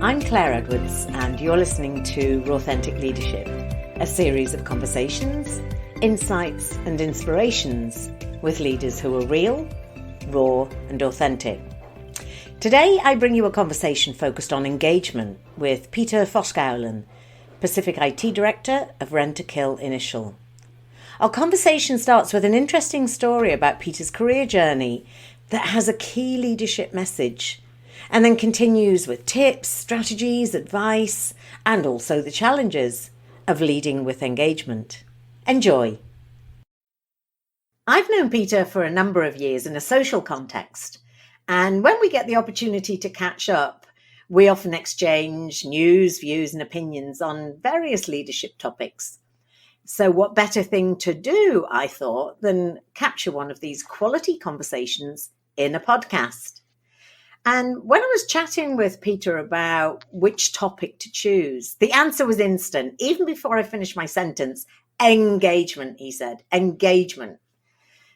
I'm Claire Edwards, and you're listening to Authentic Leadership, a series of conversations, insights, and inspirations with leaders who are real, raw, and authentic. Today, I bring you a conversation focused on engagement with Peter Voskuilen, Pacific IT Director of Rentokil-Initial. Our conversation starts with an interesting story about Peter's career journey that has a key leadership message, and then continues with tips, strategies, advice, and also the challenges of leading with engagement. Enjoy. I've known Peter for a number of years in a social context, and when we get the opportunity to catch up, we often exchange news, views, and opinions on various leadership topics. So what better thing to do, I thought, than capture one of these quality conversations in a podcast? And when I was chatting with Peter about which topic to choose, the answer was instant. Even before I finished my sentence, engagement, he said, engagement.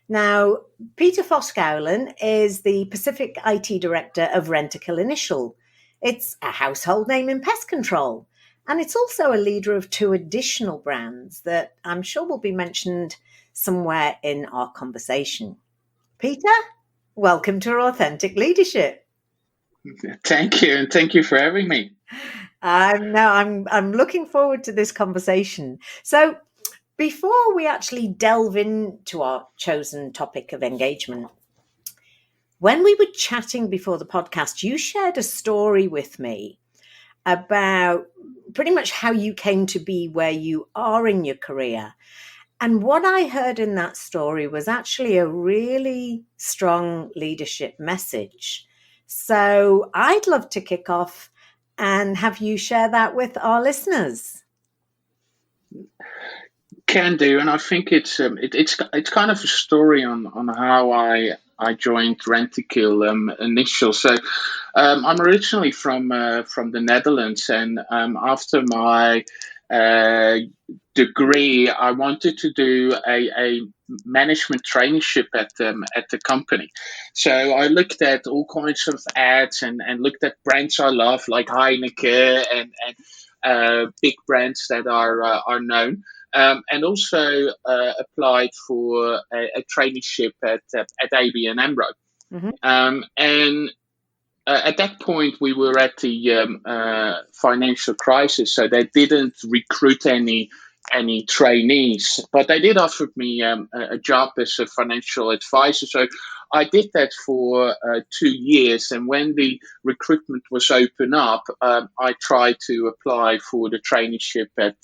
Now, Peter Voskuilen is the Pacific IT Director of Rentokil-Initial. It's a household name in pest control. And it's also a leader of two additional brands that I'm sure will be mentioned somewhere in our conversation. Peter, welcome to Authentic Leadership. Thank you, and thank you for having me. I'm looking forward to this conversation. So, before we actually delve into our chosen topic of engagement, when we were chatting before the podcast, you shared a story with me about pretty much how you came to be where you are in your career. And what I heard in that story was actually a really strong leadership message. So I'd love to kick off and have you share that with our listeners. Can do, and I think it's kind of a story on how I joined Rentokil-Initial. So I'm originally from the Netherlands, and after my degree, I wanted to do a management traineeship at the company. So I looked at all kinds of ads and looked at brands I love, like Heineken and big brands that are known. And also applied for a traineeship at ABN AMRO. Mm-hmm. And at that point, we were at the financial crisis, so they didn't recruit any trainees, but they did offer me a job as a financial advisor. So I did that for 2 years, and when the recruitment was open up, I tried to apply for the traineeship at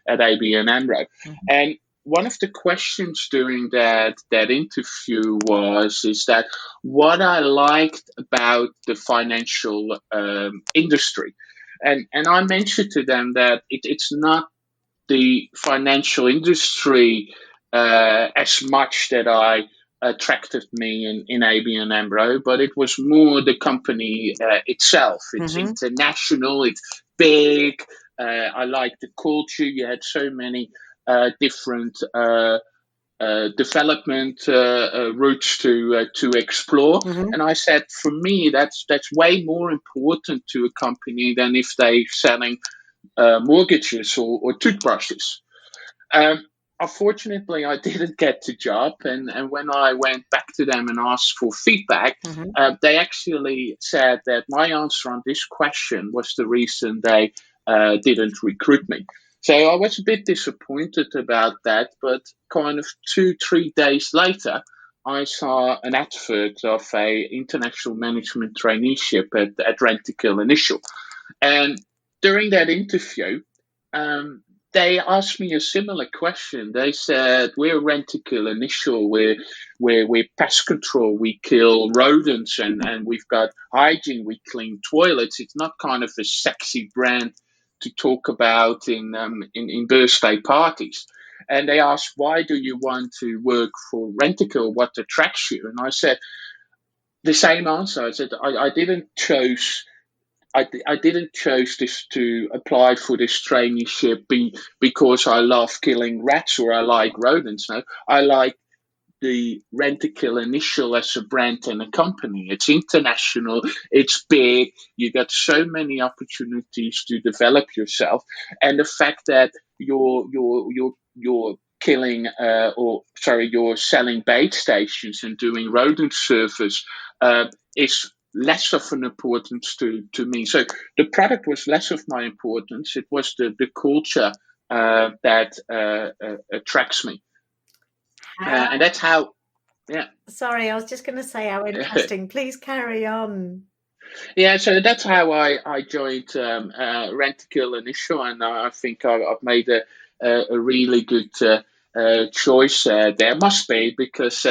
ABN AMRO. Mm-hmm. And one of the questions during that interview is that what I liked about the financial industry. And I mentioned to them that it's not the financial industry as much that attracted me in ABN AMRO, but it was more the company itself. It's mm-hmm. international, it's big. I like the culture. You had so many different development routes to explore. Mm-hmm. And I said, for me, that's way more important to a company than if they're selling mortgages or toothbrushes. Unfortunately, I didn't get the job. And when I went back to them and asked for feedback, mm-hmm. They actually said that my answer on this question was the reason they didn't recruit me. So I was a bit disappointed about that, but kind of 2-3 days later, I saw an advert of a international management traineeship at Rentokil-Initial. And during that interview, they asked me a similar question. They said, we're Rentokil-Initial, we're pest control, we kill rodents, and we've got hygiene, we clean toilets. It's not kind of a sexy brand to talk about in birthday parties. And they asked, why do you want to work for Rentokil? What attracts you? And I said the same answer. I said, I didn't choose this to apply for this traineeship because I love killing rats or I like rodents. No, I like the Rentokil-Initial as a brand and a company. It's international, it's big, you got so many opportunities to develop yourself. And the fact that you're killing you're selling bait stations and doing rodent service is less of an importance to me. So the product was less of my importance. It was the culture that attracts me. And that's how, yeah. Sorry, I was just going to say how interesting. Please carry on. Yeah, so that's how I joined Rentokil-Initial, and I think I've made a really good choice there. Must be, because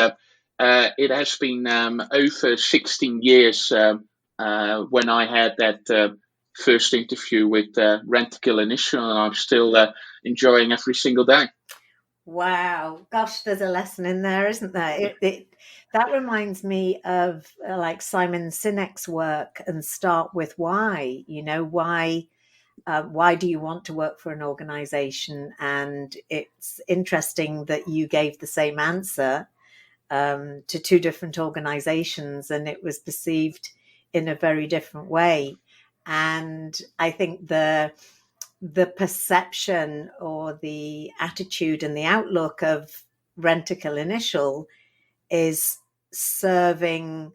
it has been over 16 years when I had that first interview with Rentokil-Initial, and I'm still enjoying every single day. Wow, gosh, there's a lesson in there, isn't there? That reminds me of like Simon Sinek's work, and start with why. Why do you want to work for an organization? And it's interesting that you gave the same answer to two different organizations, and it was perceived in a very different way. And I think the perception or the attitude and the outlook of Rentokil-Initial is serving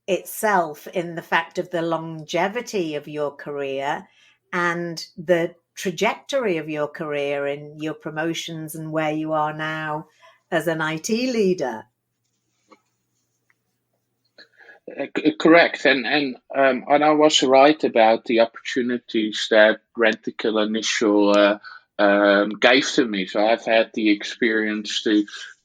itself in the fact of the longevity of your career and the trajectory of your career in your promotions and where you are now as an IT leader. Correct, and I was right about the opportunities that Rentokil-Initial gave to me. So I've had the experience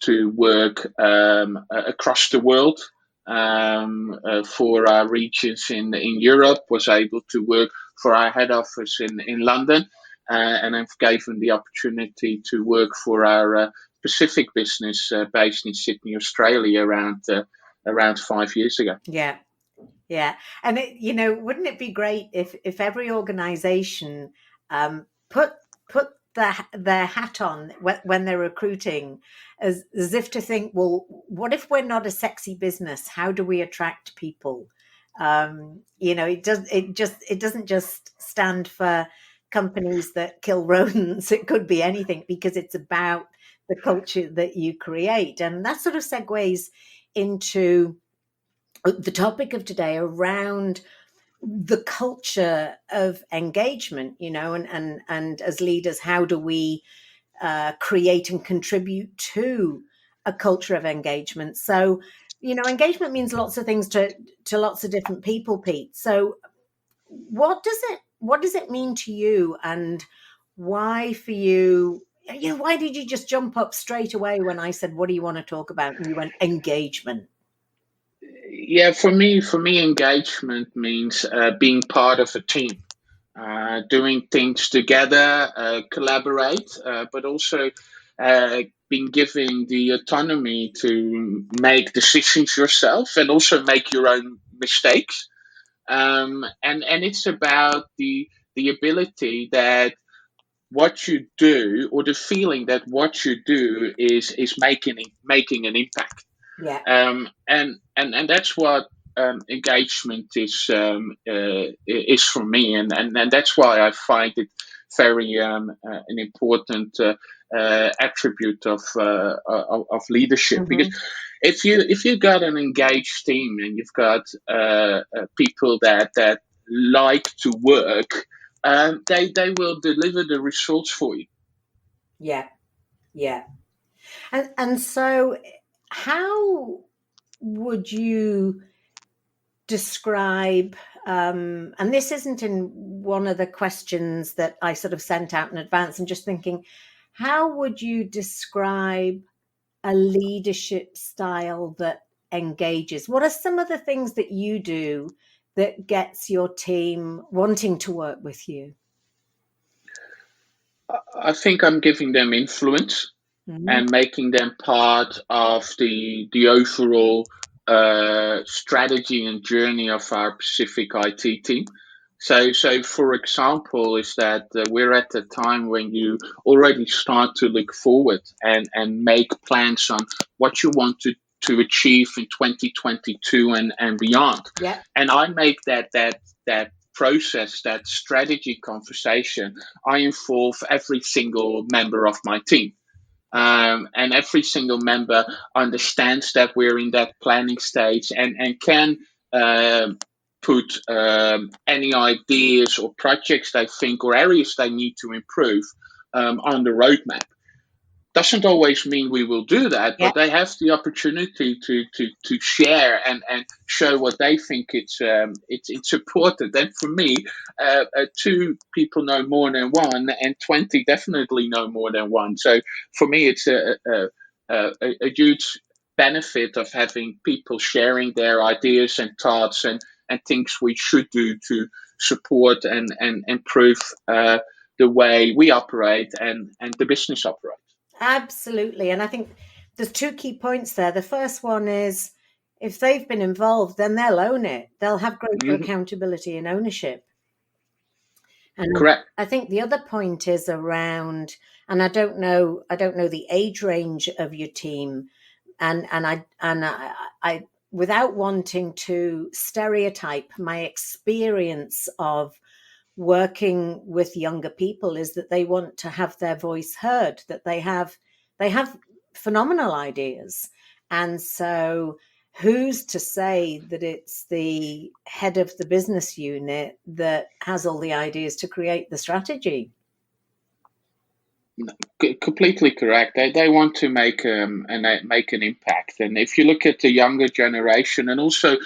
to work across the world for our regions in Europe. Was able to work for our head office in London, and I've given the opportunity to work for our Pacific business based in Sydney, Australia, around 5 years ago. Yeah. Yeah. And wouldn't it be great if every organization put their hat on when they're recruiting, as if to think, well, what if we're not a sexy business? How do we attract people? It doesn't just stand for companies that kill rodents. It could be anything, because it's about the culture that you create. And that sort of segues into the topic of today around the culture of engagement, and as leaders, how do we create and contribute to a culture of engagement? So, engagement means lots of things to lots of different people, Pete. So what does it mean to you, and why for you? Why did you just jump up straight away when I said, what do you want to talk about? And you went, engagement. Yeah, for me, engagement means being part of a team, doing things together, collaborate, but also being given the autonomy to make decisions yourself and also make your own mistakes. And it's about the ability that what you do, or the feeling that what you do is making an impact. Yeah. And that's what engagement is for me, and that's why I find it very an important attribute of leadership. Mm-hmm. Because if you got an engaged team, and you've got people that like to work, they will deliver the results for you. Yeah. Yeah. And so how would you describe, and this isn't in one of the questions that I sort of sent out in advance, and just thinking, how would you describe a leadership style that engages? What are some of the things that you do that gets your team wanting to work with you? I think I'm giving them influence and making them part of the overall strategy and journey of our Pacific IT team. So for example, is that we're at the time when you already start to look forward and make plans on what you want to achieve in 2022 and beyond. Yeah. And I make that process, that strategy conversation, I involve every single member of my team. And every single member understands that we're in that planning stage and can um put any ideas or projects they think or areas they need to improve on the roadmap. Doesn't always mean we will do that, Yeah. but they have the opportunity to share and show what they think it's important. And for me, two people know more than one, and 20 definitely know more than one. So for me, it's a huge benefit of having people sharing their ideas and thoughts and things we should do to support and improve the way we operate and the business operates. Absolutely. And I think there's two key points there. The first one is if they've been involved, then they'll own it. They'll have greater Mhm. accountability and ownership. And Correct. I think the other point is around, and I don't know the age range of your team, and I without wanting to stereotype, my experience of working with younger people is that they want to have their voice heard, that they have phenomenal ideas. And so who's to say that it's the head of the business unit that has all the ideas to create the strategy? Completely correct. They want to make an impact. And if you look at the younger generation and also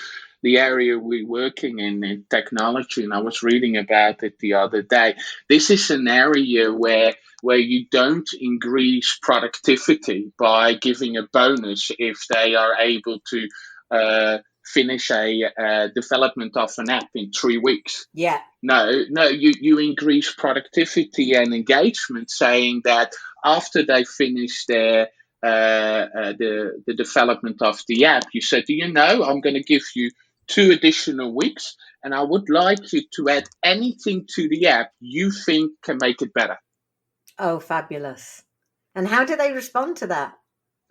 the area we're working in technology, and I was reading about it the other day, this is an area where you don't increase productivity by giving a bonus if they are able to finish a development of an app in 3 weeks. Yeah. No, you increase productivity and engagement, saying that after they finish the development of the app, you said, do you know, I'm going to give you 2 additional weeks, and I would like you to add anything to the app you think can make it better. Oh, fabulous. And how do they respond to that?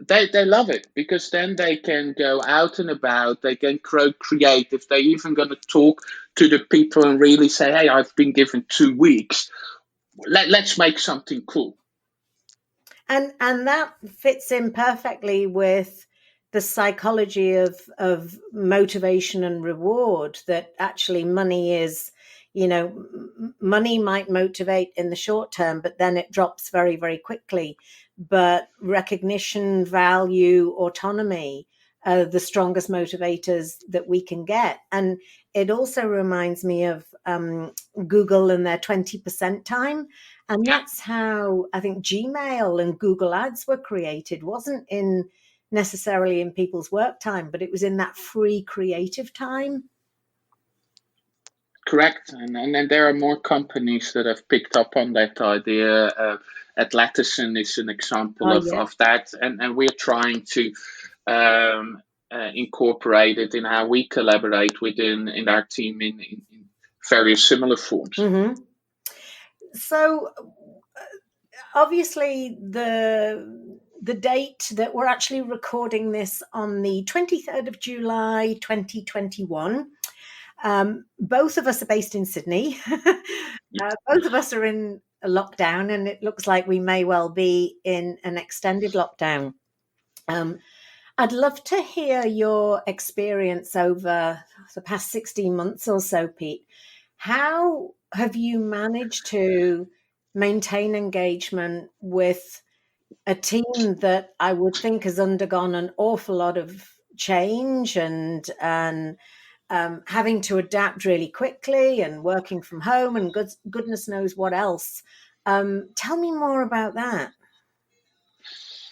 They love it because then they can go out and about, they can create. If they're even going to talk to the people and really say, hey, I've been given 2 weeks, let's make something cool. And that fits in perfectly with the psychology of motivation and reward, that actually money is, money might motivate in the short term, but then it drops very, very quickly. But recognition, value, autonomy are the strongest motivators that we can get. And it also reminds me of Google and their 20% time. And Yeah, that's how I think Gmail and Google Ads were created, wasn't in necessarily in people's work time, but it was in that free creative time. correct. And then there are more companies that have picked up on that idea. Atlassian is an example Oh, yeah. of that, and we're trying to incorporate it in how we collaborate within in our team in various similar forms. Mm-hmm. So obviously the date that we're actually recording this on the 23rd of July 2021. Both of us are based in Sydney. Both of us are in a lockdown, and it looks like we may well be in an extended lockdown. Um, I'd love to hear your experience over the past 16 months or so, Pete. How have you managed to maintain engagement with a team that I would think has undergone an awful lot of change and having to adapt really quickly and working from home and goodness knows what else? Tell me more about that.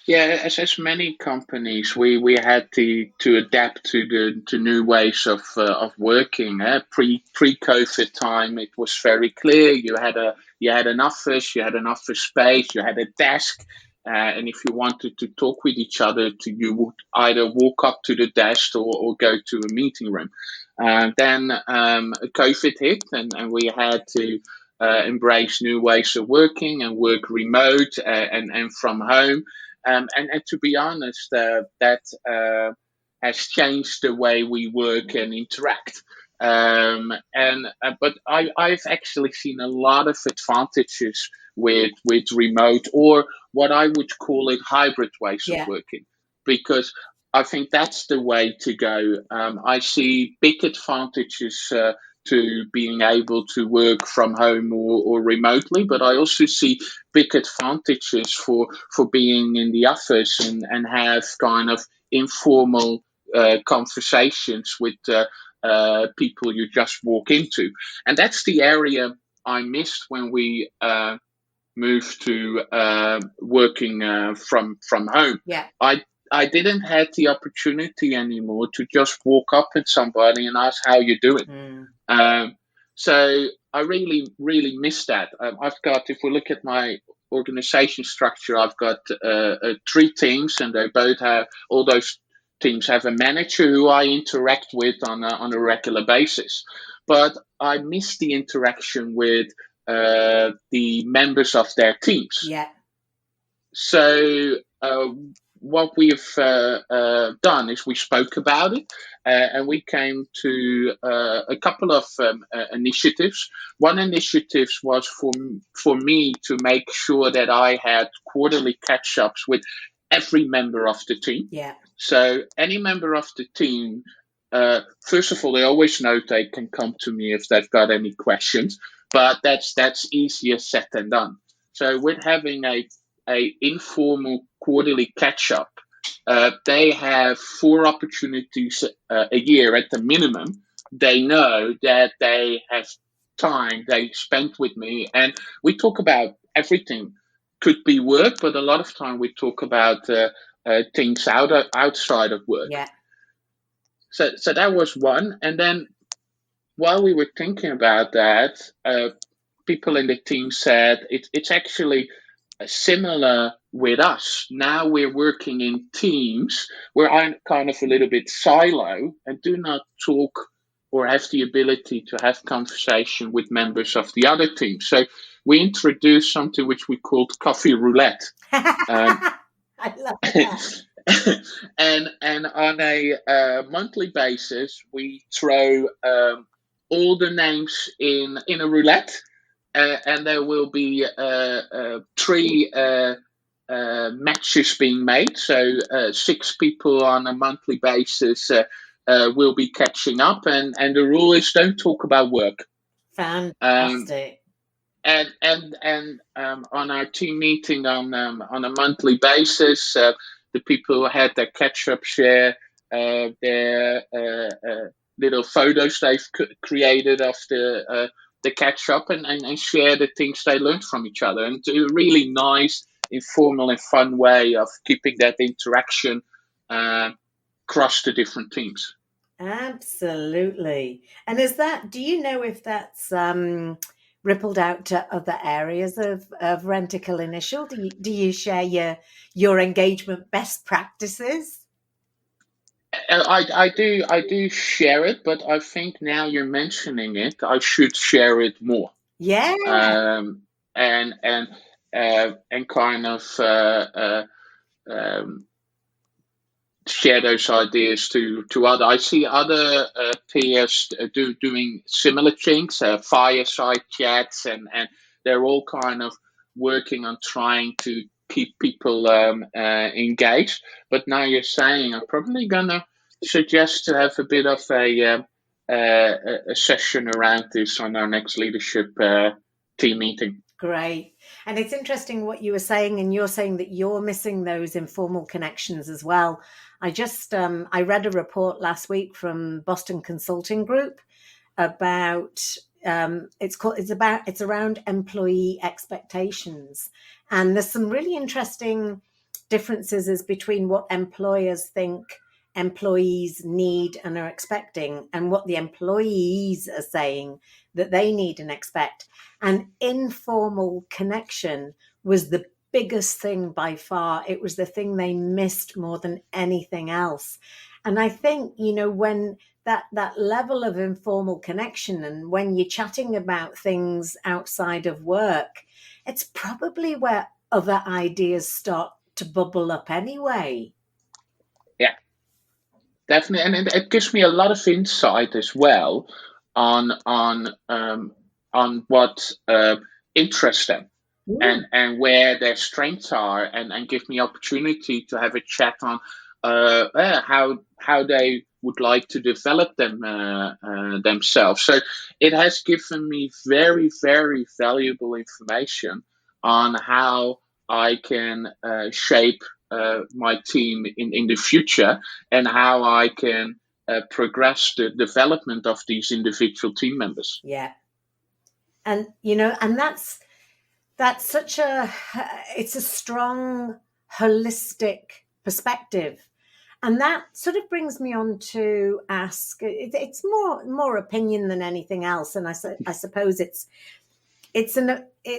Yeah, as many companies, we had to adapt to new ways of working. Pre COVID time, it was very clear. You had an office, you had an office space, you had a desk, and if you wanted to talk with each other, you would either walk up to the desk or go to a meeting room. Then COVID hit, and we had to embrace new ways of working and work remote and from home. And to be honest, that has changed the way we work and interact. But I've actually seen a lot of advantages with remote, or what I would call it, hybrid ways of Yeah. working, because I think that's the way to go. I see big advantages to being able to work from home or remotely, but I also see big advantages for being in the office and have kind of informal conversations with people you just walk into. And that's the area I missed when we moved to working from home. Yeah. I didn't have the opportunity anymore to just walk up at somebody and ask how you're doing. Um, so I really miss that. I've got, if we look at my organization structure, I've got three teams, and they both have, all those teams have a manager who I interact with on a regular basis. But I miss the interaction with the members of their teams. Yeah. So what we've done is we spoke about it, and we came to a couple of initiatives. One initiative was for me to make sure that I had quarterly catch-ups with every member of the team. Yeah. So any member of the team, first of all, they always know they can come to me if they've got any questions, but that's easier said than done. So with having a informal quarterly catch up, they have 4 opportunities a year at the minimum. They know that they have time they spent with me, and we talk about everything. Could be work, but a lot of time we talk about things outside of work. Yeah. So that was one, and then while we were thinking about that, people in the team said it's actually similar with us. Now we're working in teams where I'm kind of a little bit silo and do not talk or have the ability to have conversation with members of the other team. So we introduced something which we called coffee roulette. I love that. And on a monthly basis, we throw all the names in a roulette, and there will be 3 matches being made. So 6 people on a monthly basis will be catching up, and the rule is don't talk about work. Fantastic. And on our team meeting on a monthly basis, the people who had their catch-up share their little photos they've created of the catch-up and share the things they learned from each other. And a really nice, informal and fun way of keeping that interaction across the different teams. Absolutely. And do you know if that's rippled out to other areas of Rentokil-Initial? Do you share your engagement best practices? I do share it, but I think now you're mentioning it, I should share it more. Yeah. And kind of share those ideas to other. I see other peers doing similar things, fireside chats, and they're all kind of working on trying to keep people engaged. But now you're saying I'm probably gonna suggest to have a bit of a session around this on our next leadership team meeting. Great. And it's interesting what you were saying, and you're saying that you're missing those informal connections as well. I read a report last week from Boston Consulting Group about it's around employee expectations, and there's some really interesting differences between what employers think employees need and are expecting, and what the employees are saying that they need and expect. And informal connection was the biggest thing by far. It was the thing they missed more than anything else. And I think, when that level of informal connection. And when you're chatting about things outside of work, it's probably where other ideas start to bubble up anyway. Yeah, definitely, and it gives me a lot of insight as well on what interests them, Mm. and where their strengths are, and give me opportunity to have a chat on how they would like to develop themselves. So it has given me very, very valuable information on how I can shape my team in the future, and how I can progress the development of these individual team members. Yeah. And and that's such a it's a strong holistic perspective. And that sort of brings me on to ask, it's more opinion than anything else, and I suppose it's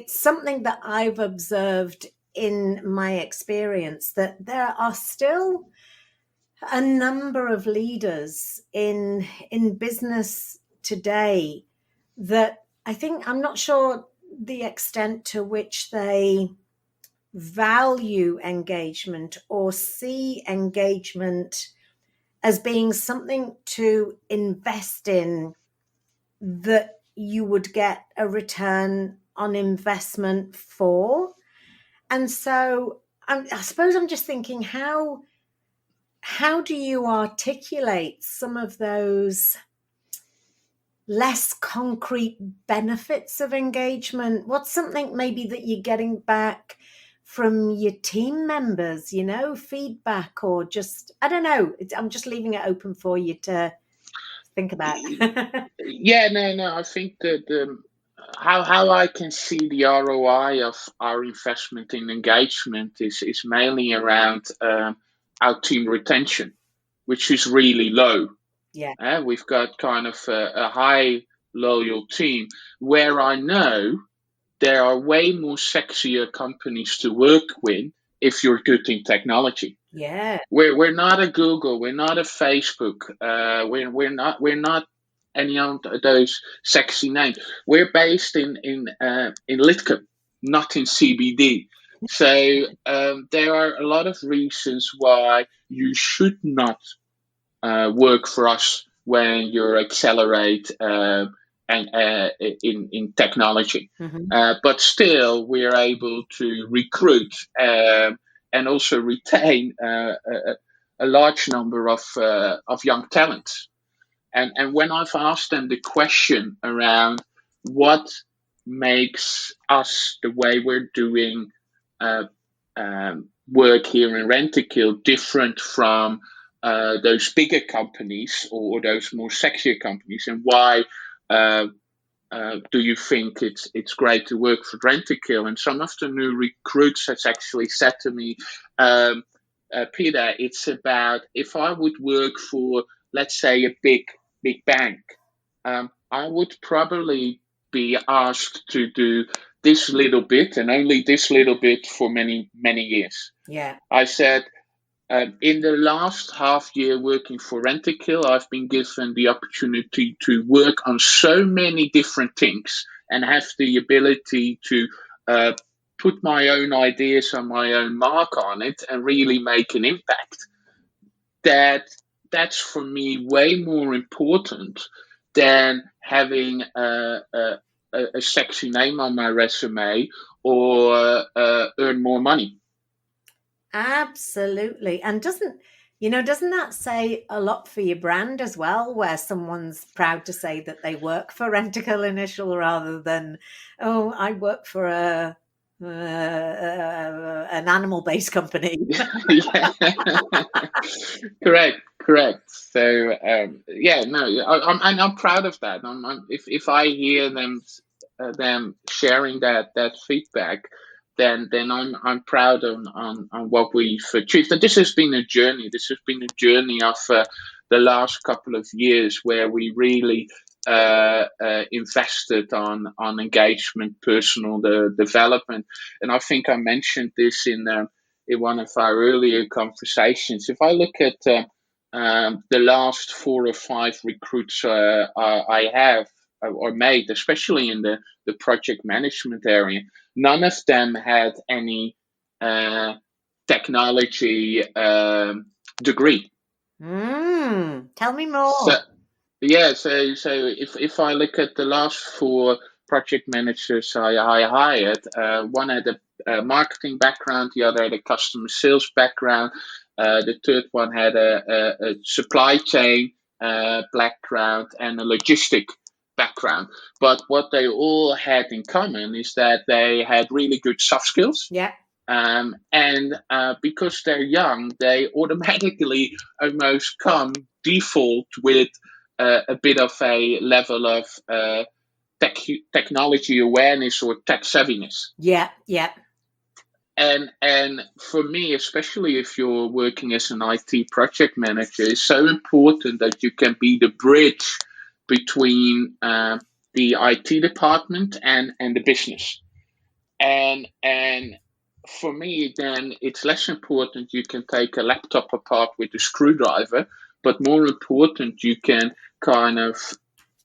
something that I've observed in my experience, that there are still a number of leaders in business today that I think, I'm not sure the extent to which they value engagement or see engagement as being something to invest in, that you would get a return on investment for. And so I suppose I'm just thinking, how do you articulate some of those less concrete benefits of engagement? What's something maybe that you're getting back from your team members, feedback, or just, I don't know. I'm just leaving it open for you to think about. Yeah, no. I think that how I can see the ROI of our investment in engagement is mainly around our team retention, which is really low. Yeah, We've got kind of a high loyal team, where I know there are way more sexier companies to work with if you're good in technology. yeah, We're not a Google, we're not a Facebook, we're not any of those sexy names. We're based in Lidcombe, not in CBD. So there are a lot of reasons why you should not work for us when you accelerate and in technology. hmm, But still, we are able to recruit and also retain a large number of young talents. And when I've asked them the question around what makes us, the way we're doing uh, work here in Rentokil, different from those bigger companies, or those more sexier companies, and why uh, do you think it's great to work for Rentokil? And some of the new recruits has actually said to me, Peter, it's about, if I would work for, let's say, a big bank, I would probably be asked to do this little bit and only this little bit for many years. yeah, I said, in the last half year working for Rentokil, I've been given the opportunity to work on so many different things, and have the ability to uh, put my own ideas and my own mark on it, and really make an impact. That that's for me way more important than having a sexy name on my resume, or earn more money. absolutely. And doesn't that say a lot for your brand as well, where someone's proud to say that they work for Rentokil-Initial, rather than, oh, I work for an animal-based company. Yeah. Correct. So yeah, no, I'm proud of that. If I hear them sharing that feedback, then I'm proud on what we've achieved. And this has been a journey. This has been a journey of the last couple of years, where we really invested on engagement, personal development. And I think I mentioned this in one of our earlier conversations. If I look at the last 4 or 5 recruits I have or made, especially in the project management area, none of them had any technology degree. Tell me So more. yeah, so if I look at the last 4 project managers I hired, one had a marketing background, the other had a customer sales background, the third one had a supply chain background and a logistic background. But what they all had in common is that they had really good soft skills. Yeah. And because they're young, they automatically almost come default with a bit of a level of technology awareness or tech savviness. Yeah. Yeah. And for me, especially if you're working as an IT project manager, it's so important that you can be the bridge between the IT department and the business. And for me, then it's less important you can take a laptop apart with a screwdriver, but more important you can kind of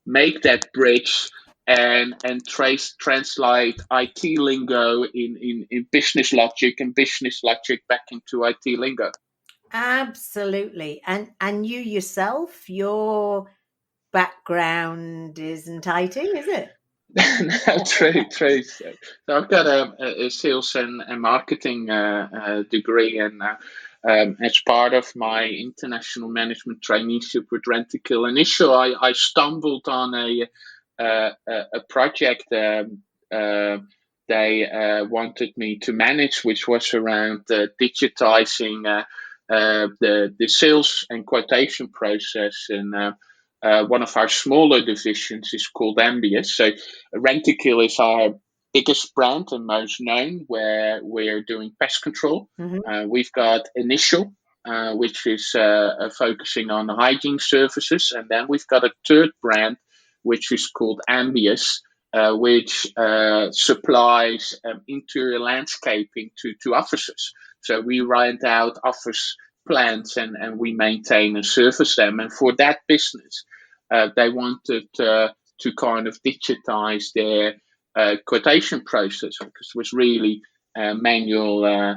make that bridge and translate IT lingo in business logic and business logic back into IT lingo. Absolutely. And you yourself, your background isn't IT, is it? No, true, true. So I've got a sales and marketing degree, and as part of my international management traineeship with Rentokil-Initial, I stumbled on a project they wanted me to manage, which was around digitizing the sales and quotation process in one of our smaller divisions is called Ambius. So Rentokil is our biggest brand and most known, where we're doing pest control. We've got Initial, which is focusing on hygiene services, and then we've got a third brand, which is called Ambius, which supplies interior landscaping to offices. So we rent out office plants and we maintain and service them. And for that business, they wanted to kind of digitize their quotation process because it was really manual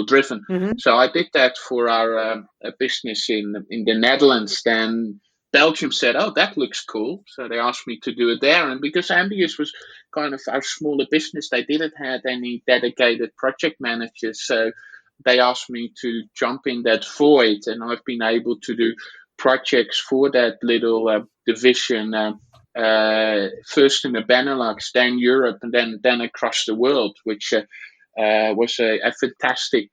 driven. So I did that for our business in the Netherlands. Then Belgium said, "Oh, that looks cool." So they asked me to do it there. And because Ambius was kind of our smaller business, they didn't have any dedicated project managers. So they asked me to jump in that void, and I've been able to do projects for that little division. First in the Benelux, then Europe, and then across the world, which was a fantastic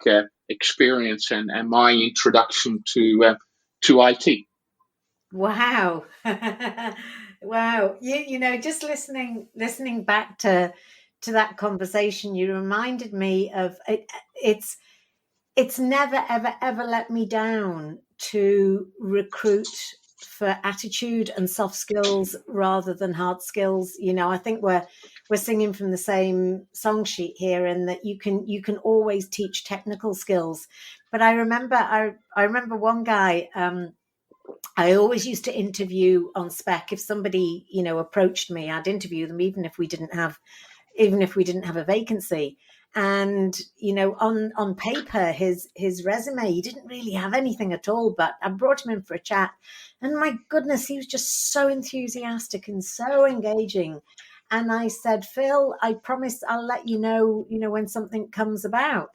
experience and my introduction to IT. Wow. Wow. You know, just listening back to that conversation, you reminded me of it. It's never ever ever let me down to recruit for attitude and soft skills rather than hard skills. You know, I think we're singing from the same song sheet here, and that you can always teach technical skills. But I remember one guy. I always used to interview on spec. If somebody, you know, approached me, I'd interview them even if we didn't have a vacancy. And you know, on paper, his resume, he didn't really have anything at all. But I brought him in for a chat, and my goodness, he was just so enthusiastic and so engaging. And I said, Phil, I promise I'll let you know, when something comes about.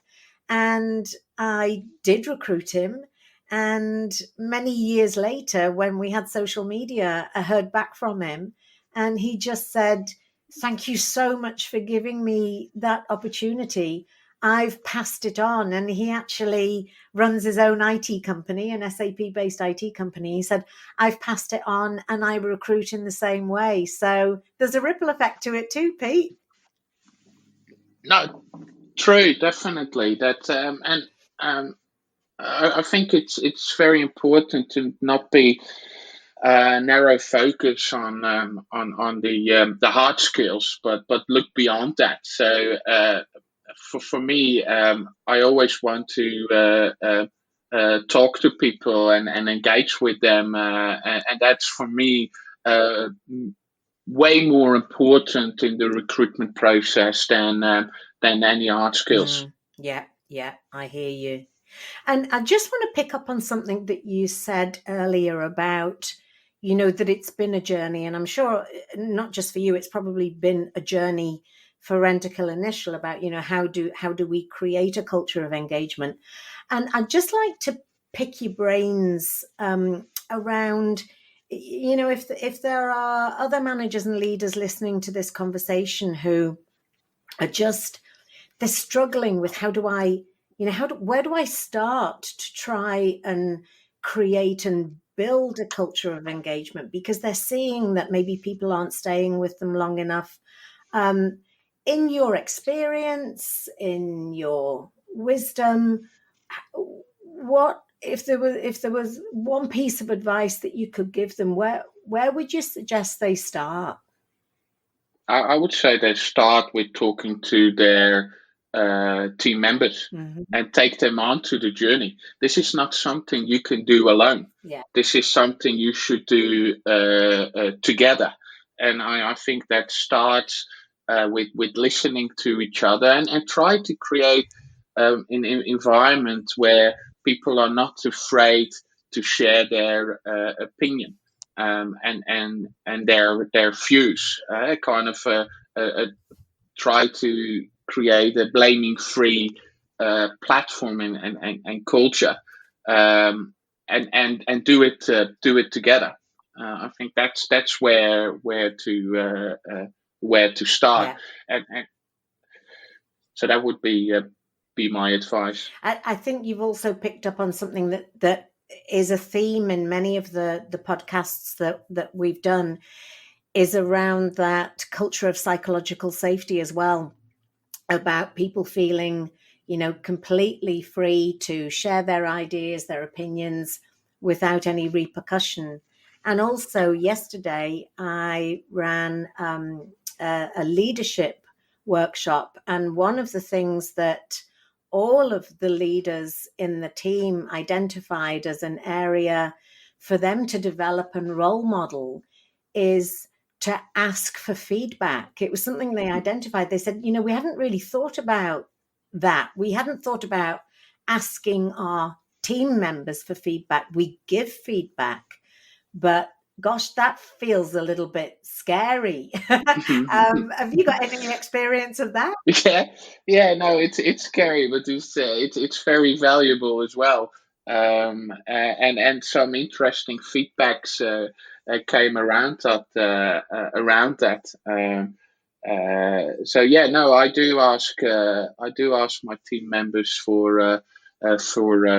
And I did recruit him. And many years later, when we had social media, I heard back from him, and he just said, "Thank you so much for giving me that opportunity. I've passed it on." And he actually runs his own IT company, an SAP based IT company. He said, "I've passed it on and I recruit in the same way." So there's a ripple effect to it too, Pete. No, true, definitely. That and I think it's very important to not be narrow focus on the hard skills, but look beyond that. So for me, I always want to talk to people and engage with them, and that's for me way more important in the recruitment process than any hard skills. Yeah, I hear you. And I just want to pick up on something that you said earlier about, that it's been a journey. And I'm sure not just for you, it's probably been a journey for Rentokil-Initial about, how do we create a culture of engagement? And I'd just like to pick your brains around, if there are other managers and leaders listening to this conversation who are they're struggling with where do I start to try and create and build a culture of engagement, because they're seeing that maybe people aren't staying with them long enough. In your experience, in your wisdom, what if there was one piece of advice that you could give them, where would you suggest they start? I would say they start with talking to their team members and take them onto the journey. This is not something you can do alone. Yeah. This is something you should do together. And I think that starts with listening to each other and try to create an environment where people are not afraid to share their opinion. And their views, try to create a blaming free platform and culture, and do it together. I think that's where to start, and so that would be my advice. I think you've also picked up on something that is a theme in many of the podcasts that we've done, is around that culture of psychological safety as well, about people feeling, completely free to share their ideas, their opinions without any repercussion. And also yesterday I ran a leadership workshop, and one of the things that all of the leaders in the team identified as an area for them to develop and role model is to ask for feedback. It was something they identified. They said, we haven't really thought about that. We hadn't thought about asking our team members for feedback. We give feedback, but gosh, that feels a little bit scary. Have you got any experience of that? No, it's scary, but it's very valuable as well. And some interesting feedbacks came around that. So yeah, no, I do ask my team members for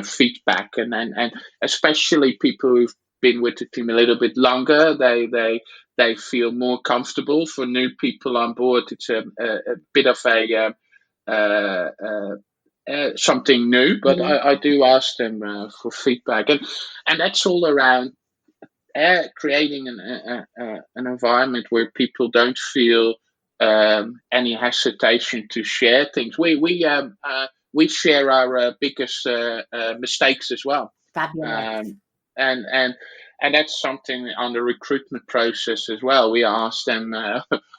feedback, and especially people who've been with the team a little bit longer. They feel more comfortable. For new people on board, it's a bit of something new, but I do ask them for feedback, and that's all around creating an environment where people don't feel any hesitation to share things. We share our biggest mistakes as well. Fabulous. And that's something on the recruitment process as well. We asked them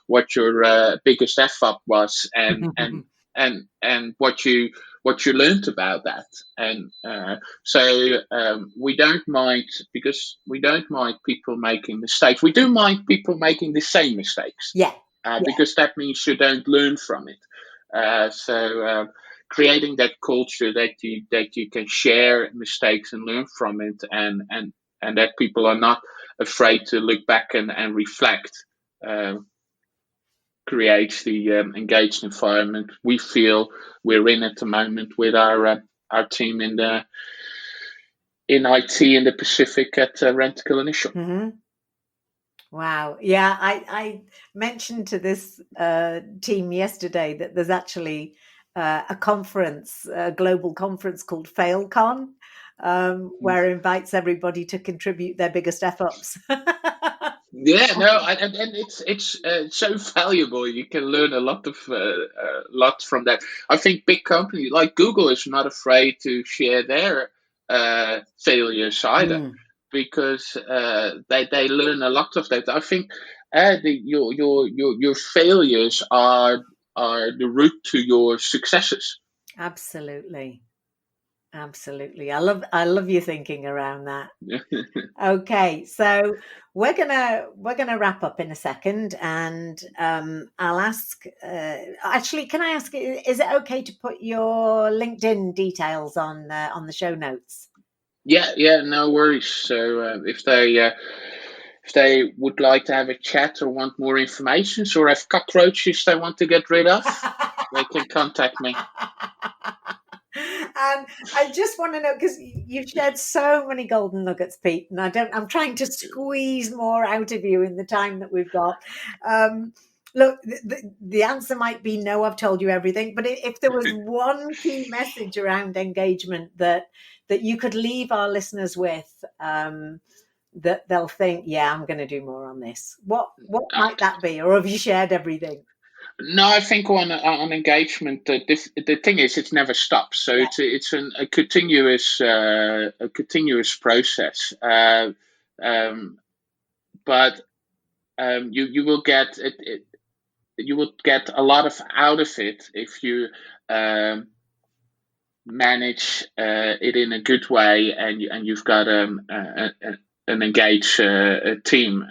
what your biggest F up was, and what you learned about that. And so we don't mind, because we don't mind people making mistakes. We do mind people making the same mistakes. Because that means you don't learn from it. So creating that culture that you can share mistakes and learn from it, and that people are not afraid to look back and reflect, creates the engaged environment we feel we're in at the moment with our team in IT in the Pacific at Rentokil-Initial. Wow. Yeah, I mentioned to this team yesterday that there's actually a conference, a global conference called FailCon, where it invites everybody to contribute their biggest F-ups. Yeah, no, and it's so valuable. You can learn a lot from that. I think big companies like Google is not afraid to share their failures either, Mm, because they learn a lot of that. I think your failures are the root to your successes. absolutely. Absolutely. I love your thinking around that. Okay, so we're gonna wrap up in a second, and I'll ask. Actually, can I ask? Is it okay to put your LinkedIn details on the show notes? Yeah, no worries. So if they would like to have a chat or want more information, or have cockroaches they want to get rid of, they can contact me. And I just want to know, because you've shared so many golden nuggets, Pete, and I'm trying to squeeze more out of you in the time that we've got. Um, Look, the answer might be no, I've told you everything, but if there was one key message around engagement that you could leave our listeners with, that they'll think, yeah, I'm going to do more on this. What Uh, might that be? Or have you shared everything? no, I think on engagement, the thing is, it never stops. So Yeah, a continuous process. Um, but you will get you will get a lot of out of it if you um, manage it in a good way, and you've got an engaged team.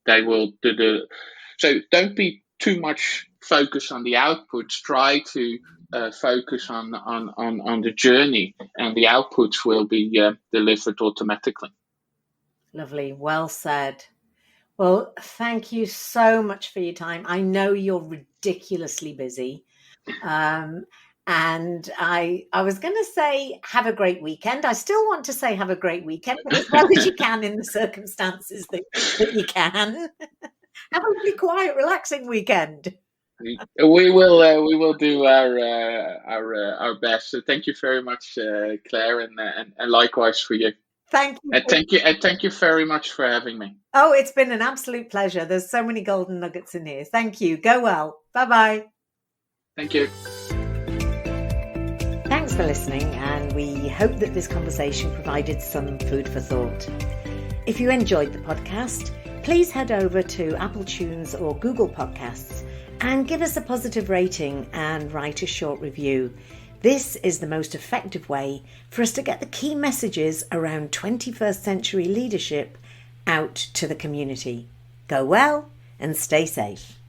They will do the so. Don't be too much focused on the outputs. Try to focus on the journey, and the outputs will be delivered automatically. lovely. Well said. Well, thank you so much for your time. I know you're ridiculously busy. Um, and I was going to say, have a great weekend. I still want to say, have a great weekend, but as well as you can in the circumstances that you can. Have a really quiet, relaxing weekend. We will do our best. So thank you very much, Claire, and likewise for you. Thank you. And thank you very much for having me. Oh, it's been an absolute pleasure. There's so many golden nuggets in here. Thank you. Go well. Bye bye. Thank you. Thanks for listening, and we hope that this conversation provided some food for thought. If you enjoyed the podcast, please head over to Apple Tunes or Google Podcasts and give us a positive rating and write a short review. This is the most effective way for us to get the key messages around 21st century leadership out to the community. Go well and stay safe.